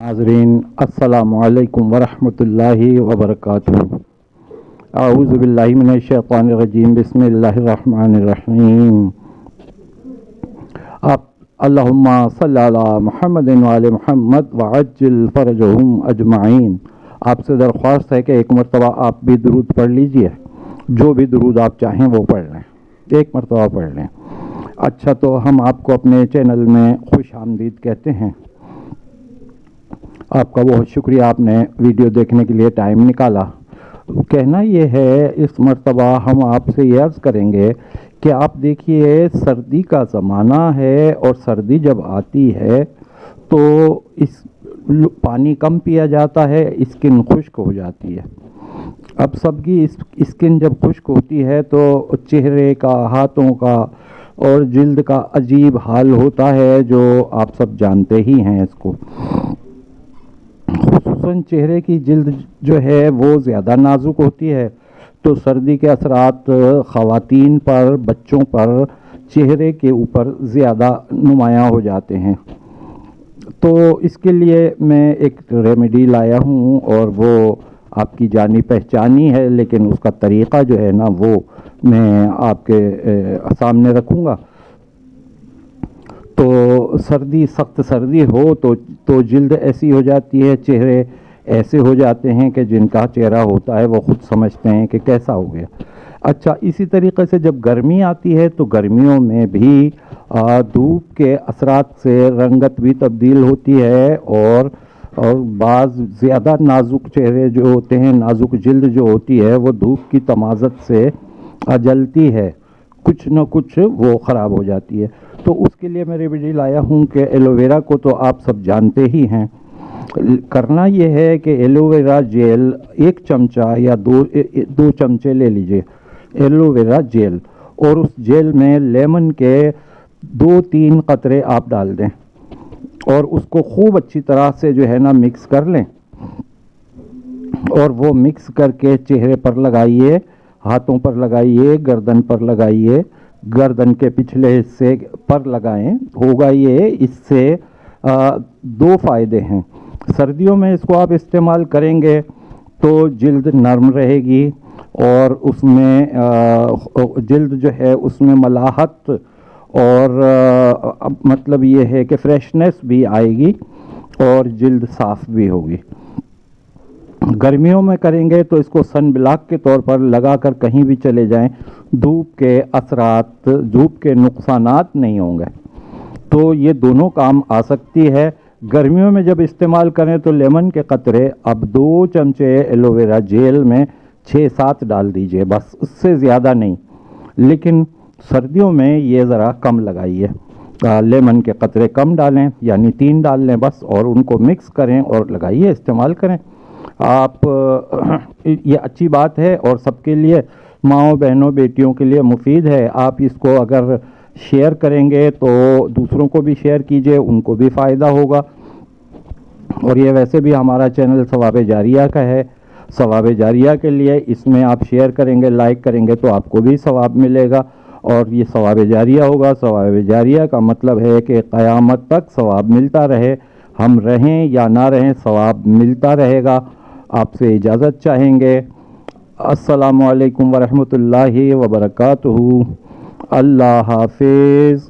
नाज़रीन अस्सलामु अलैकुम वरहमतुल्लाहि वबरकातुहू। अऊज़ु बिल्लाहि मिनश शैतानिर रजीम बिस्मिल्लाहिर रहमानिर रहीम। आप अल्लाहुम्मा सल्लि अला मुहम्मदिन व आले मुहम्मद व अज्जिल फरजहुम अजमाइन। आपसे दरख्वास्त है कि एक मरतबा आप भी दुरूद पढ़ लीजिए। जो भी दुरूद आप चाहें वो पढ़ लें, एक मरतबा पढ़ लें। अच्छा, तो हम आपको अपने चैनल में खुश आमदीद कहते हैं। आपका बहुत शुक्रिया, आपने वीडियो देखने के लिए टाइम निकाला। कहना ये है, इस मर्तबा हम आपसे ये अर्ज़ करेंगे कि आप देखिए, सर्दी का ज़माना है और सर्दी जब आती है तो इस पानी कम पिया जाता है, स्किन खुश्क हो जाती है। अब सबकी स्किन जब खुश्क होती है तो चेहरे का, हाथों का और जिल्द का अजीब हाल होता है, जो आप सब जानते ही हैं इसको। खुसूसन चेहरे की जिल्द जो है वो ज़्यादा नाजुक होती है, तो सर्दी के असरात ख़वातीन पर, बच्चों पर चेहरे के ऊपर ज़्यादा नुमायाँ हो जाते हैं। तो इसके लिए मैं एक रेमेडी लाया हूँ और वो आपकी जानी पहचानी है, लेकिन उसका तरीक़ा जो है ना वो मैं आपके सामने रखूँगा। तो सर्दी, सख्त सर्दी हो तो जिल्द ऐसी हो जाती है, चेहरे ऐसे हो जाते हैं कि जिनका चेहरा होता है वो ख़ुद समझते हैं कि कैसा हो गया। अच्छा, इसी तरीक़े से जब गर्मी आती है तो गर्मियों में भी धूप के असरात से रंगत भी तब्दील होती है और बाज़ ज़्यादा नाजुक चेहरे जो होते हैं, नाजुक जिल्द जो होती है वो धूप की तमाज़त से जलती है, कुछ न कुछ वो ख़राब हो जाती है। तो उसके लिए मैं रेमेडी लाया हूँ कि एलोवेरा को तो आप सब जानते ही हैं। करना ये है कि एलोवेरा जेल एक चमचा या दो चमचे ले लीजिए एलोवेरा जेल, और उस जेल में लेमन के 2-3 कतरे आप डाल दें और उसको खूब अच्छी तरह से जो है ना मिक्स कर लें। और वो मिक्स करके चेहरे पर लगाइए, हाथों पर लगाइए, गर्दन पर लगाइए, गर्दन के पिछले हिस्से पर लगाएं। होगा ये, इससे 2 फ़ायदे हैं। सर्दियों में इसको आप इस्तेमाल करेंगे तो जिल्द नरम रहेगी और उसमें जिल्द जो है उसमें मलाहत और मतलब ये है कि फ्रेशनेस भी आएगी और जिल्द साफ़ भी होगी। गर्मियों में करेंगे तो इसको सन ब्लॉक के तौर पर लगा कर कहीं भी चले जाएं, धूप के असरात, धूप के नुकसानात नहीं होंगे। तो ये दोनों काम आ सकती है। गर्मियों में जब इस्तेमाल करें तो लेमन के कतरे अब 2 चमचे एलोवेरा जेल में 6-7 डाल दीजिए, बस, उससे ज़्यादा नहीं। लेकिन सर्दियों में ये ज़रा कम लगाइए, लेमन के कतरे कम डालें, यानी 3 डाल लें बस, और उनको मिक्स करें और लगाइए, इस्तेमाल करें आप। ये अच्छी बात है और सबके लिए, माँओं, बहनों, बेटियों के लिए मुफीद है। आप इसको अगर शेयर करेंगे तो दूसरों को भी शेयर कीजिए, उनको भी फ़ायदा होगा। और ये वैसे भी हमारा चैनल सवाब जारिया का है। सवाब जारिया के लिए इसमें आप शेयर करेंगे, लाइक करेंगे तो आपको भी सवाब मिलेगा और ये सवाब जारिया होगा। सवाब जारिया का मतलब है कि क़यामत तक सवाब मिलता रहे, हम रहें या ना रहें, सवाब मिलता रहेगा। आपसे इजाज़त चाहेंगे। अस्सलामु अलैकुम वरहमतुल्लाहि वबरकातुहू। अल्लाह हाफ़िज़।